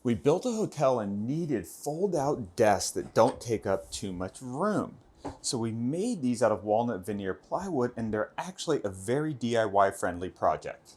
We built a hotel and needed fold-out desks that don't take up too much room. So we made these out of walnut veneer plywood, and they're actually a very DIY-friendly project.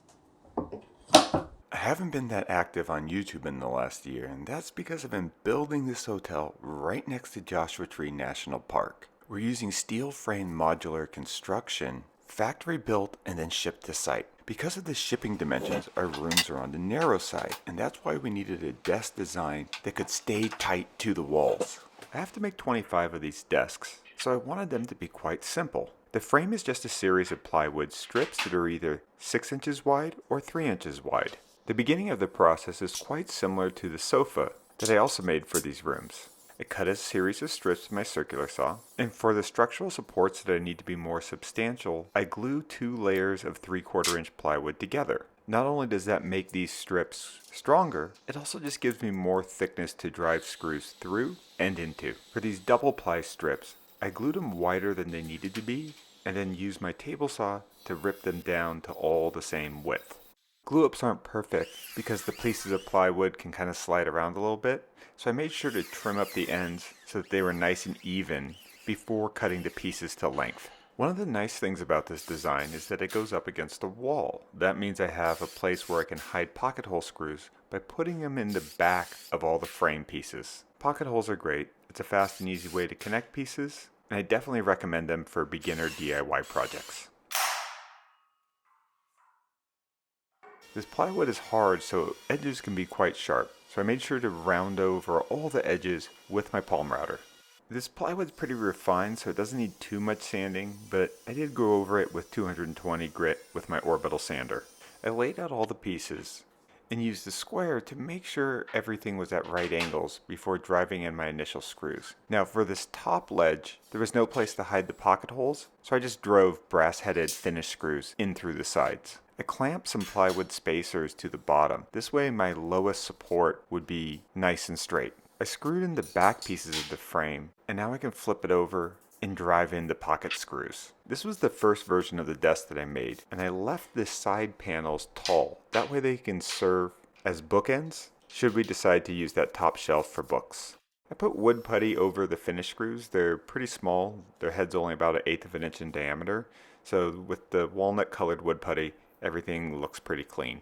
I haven't been that active on YouTube in the last year, and that's because I've been building this hotel right next to Joshua Tree National Park. We're using steel frame modular construction, factory built and then shipped to site. Because of the shipping dimensions, our rooms are on the narrow side, and that's why we needed a desk design that could stay tight to the walls. I have to make 25 of these desks, so I wanted them to be quite simple. The frame is just a series of plywood strips that are either 6 inches wide or 3 inches wide. The beginning of the process is quite similar to the sofa that I also made for these rooms. I cut a series of strips with my circular saw, and for the structural supports that I need to be more substantial, I glue 2 layers of 3/4 inch plywood together. Not only does that make these strips stronger, it also just gives me more thickness to drive screws through and into. For these double ply strips, I glued them wider than they needed to be, and then used my table saw to rip them down to all the same width. Glue ups aren't perfect because the pieces of plywood can kind of slide around a little bit, so I made sure to trim up the ends so that they were nice and even before cutting the pieces to length. One of the nice things about this design is that it goes up against a wall. That means I have a place where I can hide pocket hole screws by putting them in the back of all the frame pieces. Pocket holes are great. It's a fast and easy way to connect pieces, and I definitely recommend them for beginner DIY projects. This plywood is hard, so edges can be quite sharp, so I made sure to round over all the edges with my palm router. This plywood's pretty refined, so it doesn't need too much sanding, but I did go over it with 220 grit with my Orbital sander. I laid out all the pieces and used the square to make sure everything was at right angles before driving in my initial screws. Now for this top ledge, there was no place to hide the pocket holes, so I just drove brass-headed finished screws in through the sides. I clamped some plywood spacers to the bottom. This way my lowest support would be nice and straight. I screwed in the back pieces of the frame, and now I can flip it over and drive in the pocket screws. This was the first version of the desk that I made, and I left the side panels tall. That way they can serve as bookends should we decide to use that top shelf for books. I put wood putty over the finish screws. They're pretty small. Their head's only about 1/8 of an inch in diameter. So with the walnut colored wood putty, everything looks pretty clean.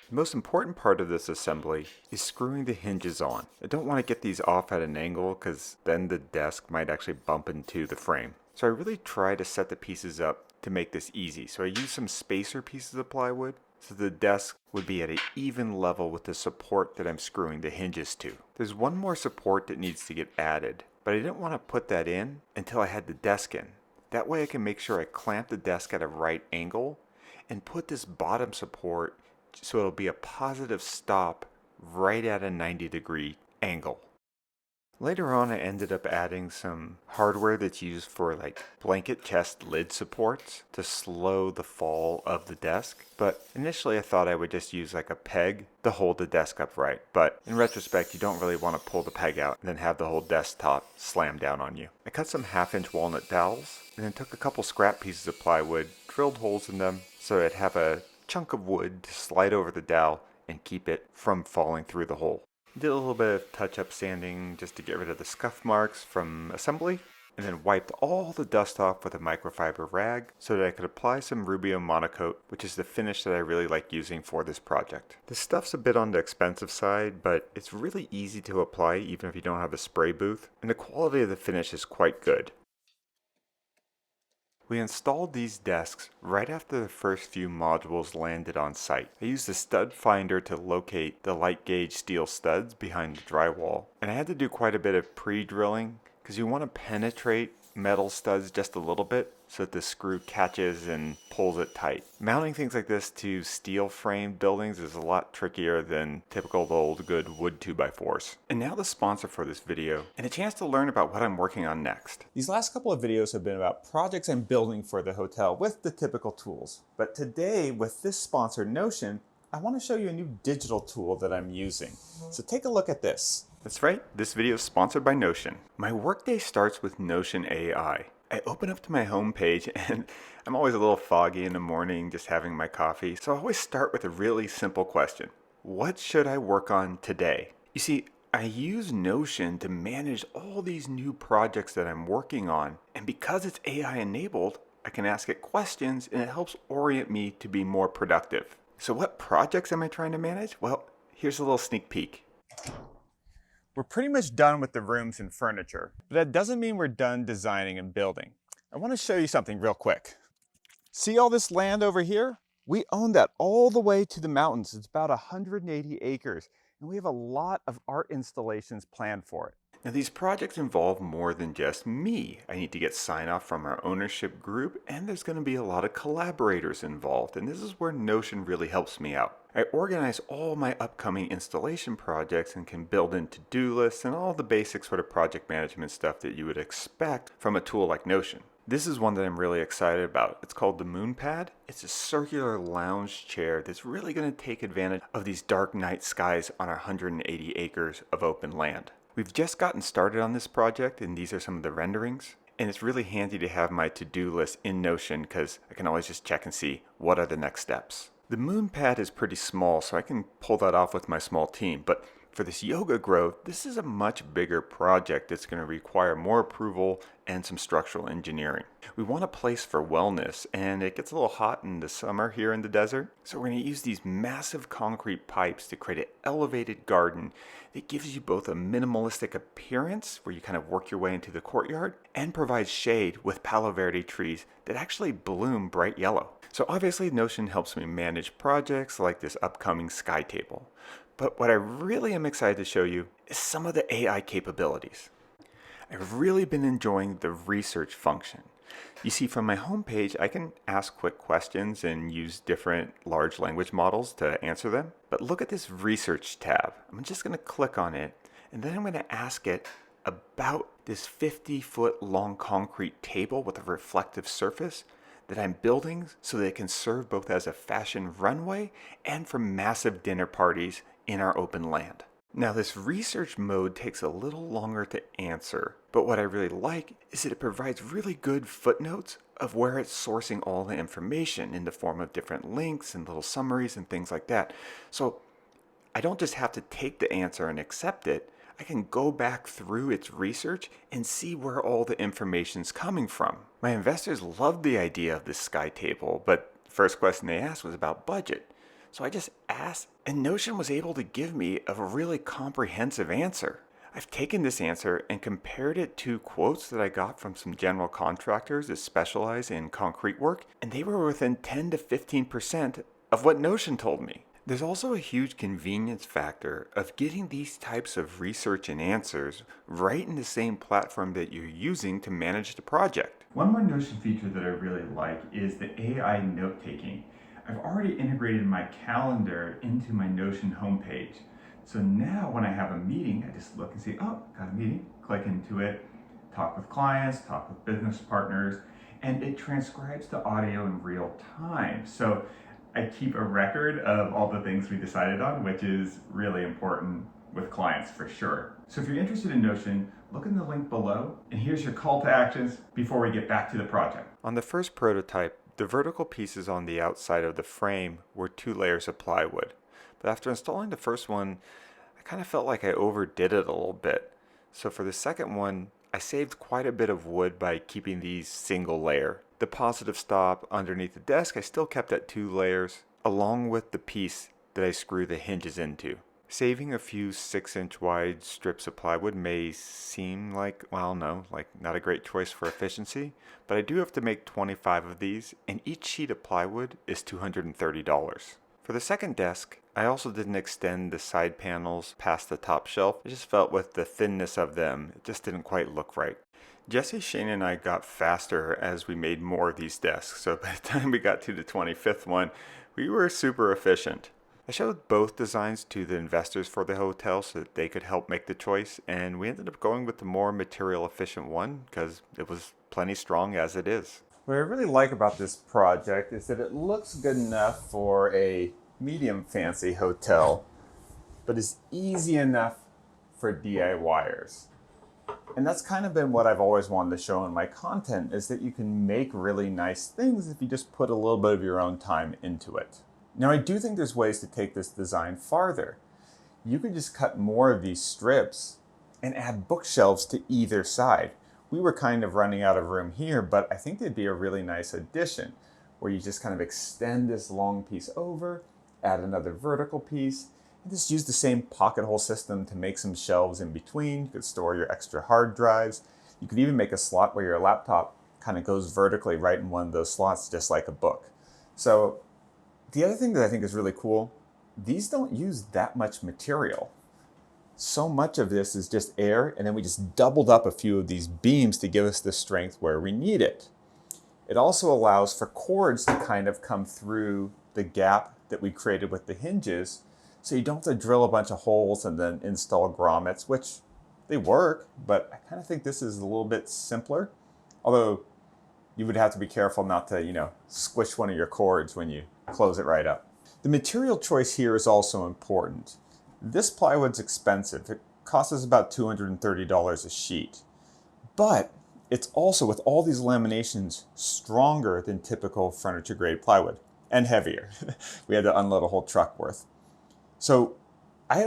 The most important part of this assembly is screwing the hinges on. I don't want to get these off at an angle because then the desk might actually bump into the frame. So I really try to set the pieces up to make this easy. So I used some spacer pieces of plywood so the desk would be at an even level with the support that I'm screwing the hinges to. There's one more support that needs to get added, but I didn't want to put that in until I had the desk in. That way I can make sure I clamp the desk at a right angle and put this bottom support so it'll be a positive stop right at a 90-degree angle. Later on, I ended up adding some hardware that's used for like blanket chest lid supports to slow the fall of the desk. But initially I thought I would just use like a peg to hold the desk upright. But in retrospect, you don't really want to pull the peg out and then have the whole desktop slam down on you. I cut some 1/2-inch walnut dowels and then took a couple scrap pieces of plywood, drilled holes in them so I'd have a chunk of wood to slide over the dowel and keep it from falling through the hole. Did a little bit of touch-up sanding just to get rid of the scuff marks from assembly, and then wiped all the dust off with a microfiber rag so that I could apply some Rubio Monocoat, which is the finish that I really like using for this project. This stuff's a bit on the expensive side, but it's really easy to apply even if you don't have a spray booth, and the quality of the finish is quite good. We installed these desks right after the first few modules landed on site. I used a stud finder to locate the light gauge steel studs behind the drywall, and I had to do quite a bit of pre-drilling because you want to penetrate metal studs just a little bit so that the screw catches and pulls it tight. Mounting things like this to steel frame buildings is a lot trickier than typical old good wood 2x4s. And now the sponsor for this video and a chance to learn about what I'm working on next. These last couple of videos have been about projects I'm building for the hotel with the typical tools. But today, with this sponsor, Notion, I want to show you a new digital tool that I'm using. So take a look at this. That's right, this video is sponsored by Notion. My workday starts with Notion AI. I open up to my home page and I'm always a little foggy in the morning just having my coffee, so I always start with a really simple question. what should I work on today? You see, I use Notion to manage all these new projects that I'm working on, and because it's AI enabled, I can ask it questions and it helps orient me to be more productive. So what projects am I trying to manage? Well, here's a little sneak peek. We're pretty much done with the rooms and furniture, but that doesn't mean we're done designing and building. I want to show you something real quick. See all this land over here? We own that all the way to the mountains. It's about 180 acres, and we have a lot of art installations planned for it. Now these projects involve more than just me. I need to get sign off from our ownership group, and there's going to be a lot of collaborators involved, and this is where Notion really helps me out. I organize all my upcoming installation projects and can build in to-do lists and all the basic sort of project management stuff that you would expect from a tool like Notion. This is one that I'm really excited about. It's called the Moonpad. It's a circular lounge chair that's really going to take advantage of these dark night skies on our 180 acres of open land. We've just gotten started on this project, and these are some of the renderings. And it's really handy to have my to-do list in Notion because I can always just check and see what are the next steps. The Moonpad is pretty small, so I can pull that off with my small team, but for this yoga grow, this is a much bigger project that's going to require more approval and some structural engineering. We want a place for wellness, and it gets a little hot in the summer here in the desert, so we're going to use these massive concrete pipes to create an elevated garden that gives you both a minimalistic appearance, where you kind of work your way into the courtyard, and provides shade with Palo Verde trees that actually bloom bright yellow. So obviously Notion helps me manage projects like this upcoming sky table. But what I really am excited to show you is some of the AI capabilities. I've really been enjoying the research function. You see, from my homepage, I can ask quick questions and use different large language models to answer them. But look at this research tab. I'm just going to click on it, and then I'm going to ask it about this 50-foot long concrete table with a reflective surface that I'm building so that it can serve both as a fashion runway and for massive dinner parties in our open land. Now this research mode takes a little longer to answer, but what I really like is that it provides really good footnotes of where it's sourcing all the information in the form of different links and little summaries and things like that. So I don't just have to take the answer and accept it. I can go back through its research and see where all the information's coming from. My investors loved the idea of this sky table, but the first question they asked was about budget. So I just asked, and Notion was able to give me a really comprehensive answer. I've taken this answer and compared it to quotes that I got from some general contractors that specialize in concrete work, and they were within 10 to 15% of what Notion told me. There's also a huge convenience factor of getting these types of research and answers right in the same platform that you're using to manage the project. One more Notion feature that I really like is the AI note-taking. I've already integrated my calendar into my Notion homepage. So now when I have a meeting, I just look and see, oh, got a meeting, click into it, talk with clients, talk with business partners, and it transcribes the audio in real time. So I keep a record of all the things we decided on, which is really important with clients for sure. So if you're interested in Notion, look in the link below, and here's your call to actions before we get back to the project. On the first prototype, the vertical pieces on the outside of the frame were 2 layers of plywood. But after installing the first one, I kind of felt like I overdid it a little bit. So for the second one, I saved quite a bit of wood by keeping these single layer. The positive stop underneath the desk I still kept at 2 layers, along with the piece that I screw the hinges into. Saving a few 6-inch wide strips of plywood may seem like, well, no, like not a great choice for efficiency, but I do have to make 25 of these, and each sheet of plywood is $230. For the second desk, I also didn't extend the side panels past the top shelf. I just felt with the thinness of them, it just didn't quite look right. Jesse, Shane, and I got faster as we made more of these desks, so by the time we got to the 25th one, we were super efficient. I showed both designs to the investors for the hotel so that they could help make the choice, and we ended up going with the more material efficient one because it was plenty strong as it is. What I really like about this project is that it looks good enough for a medium fancy hotel, but is easy enough for DIYers. And that's kind of been what I've always wanted to show in my content, is that you can make really nice things if you just put a little bit of your own time into it. Now I do think there's ways to take this design farther. You could just cut more of these strips and add bookshelves to either side. We were kind of running out of room here, but I think they'd be a really nice addition where you just kind of extend this long piece over, add another vertical piece, and just use the same pocket hole system to make some shelves in between. You could store your extra hard drives. You could even make a slot where your laptop kind of goes vertically right in one of those slots, just like a book. So the other thing that I think is really cool, these don't use that much material. So much of this is just air, and then we just doubled up a few of these beams to give us the strength where we need it. It also allows for cords to kind of come through the gap that we created with the hinges, so you don't have to drill a bunch of holes and then install grommets, which they work, but I kind of think this is a little bit simpler. Although you would have to be careful not to, squish one of your cords when you close it right up. The material choice here is also important. This plywood's expensive. It costs us about $230 a sheet. But it's also, with all these laminations, stronger than typical furniture grade plywood and heavier. We had to unload a whole truck worth. So I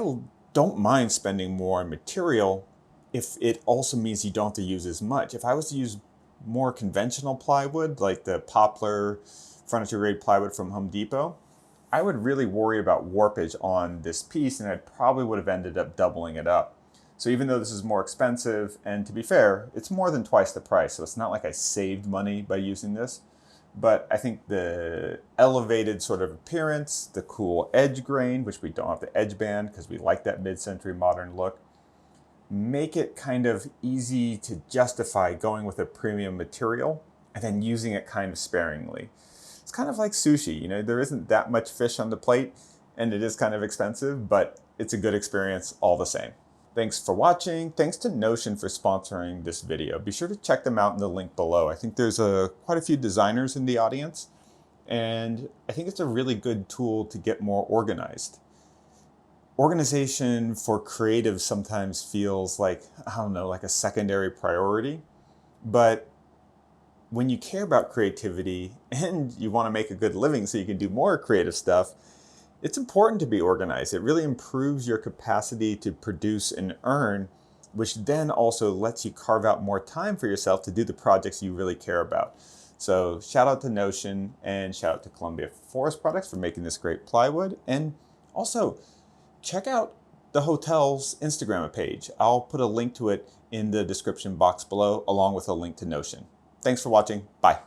don't mind spending more on material if it also means you don't have to use as much. If I was to use more conventional plywood, like the poplar furniture grade plywood from Home Depot, I would really worry about warpage on this piece, and I probably would have ended up doubling it up. So even though this is more expensive, and to be fair, it's more than twice the price, so it's not like I saved money by using this, but I think the elevated sort of appearance, the cool edge grain, which we don't have to edge band because we like that mid-century modern look, make it kind of easy to justify going with a premium material and then using it kind of sparingly. It's kind of like sushi, there isn't that much fish on the plate and it is kind of expensive, but it's a good experience all the same. Thanks for watching. Thanks to Notion for sponsoring this video. Be sure to check them out in the link below. I think there's quite a few designers in the audience, and I think it's a really good tool to get more organized. Organization for creatives sometimes feels like, like a secondary priority, but when you care about creativity and you want to make a good living so you can do more creative stuff, it's important to be organized. It really improves your capacity to produce and earn, which then also lets you carve out more time for yourself to do the projects you really care about. So shout out to Notion and shout out to Columbia Forest Products for making this great plywood. And also check out the hotel's Instagram page. I'll put a link to it in the description box below, along with a link to Notion. Thanks for watching. Bye.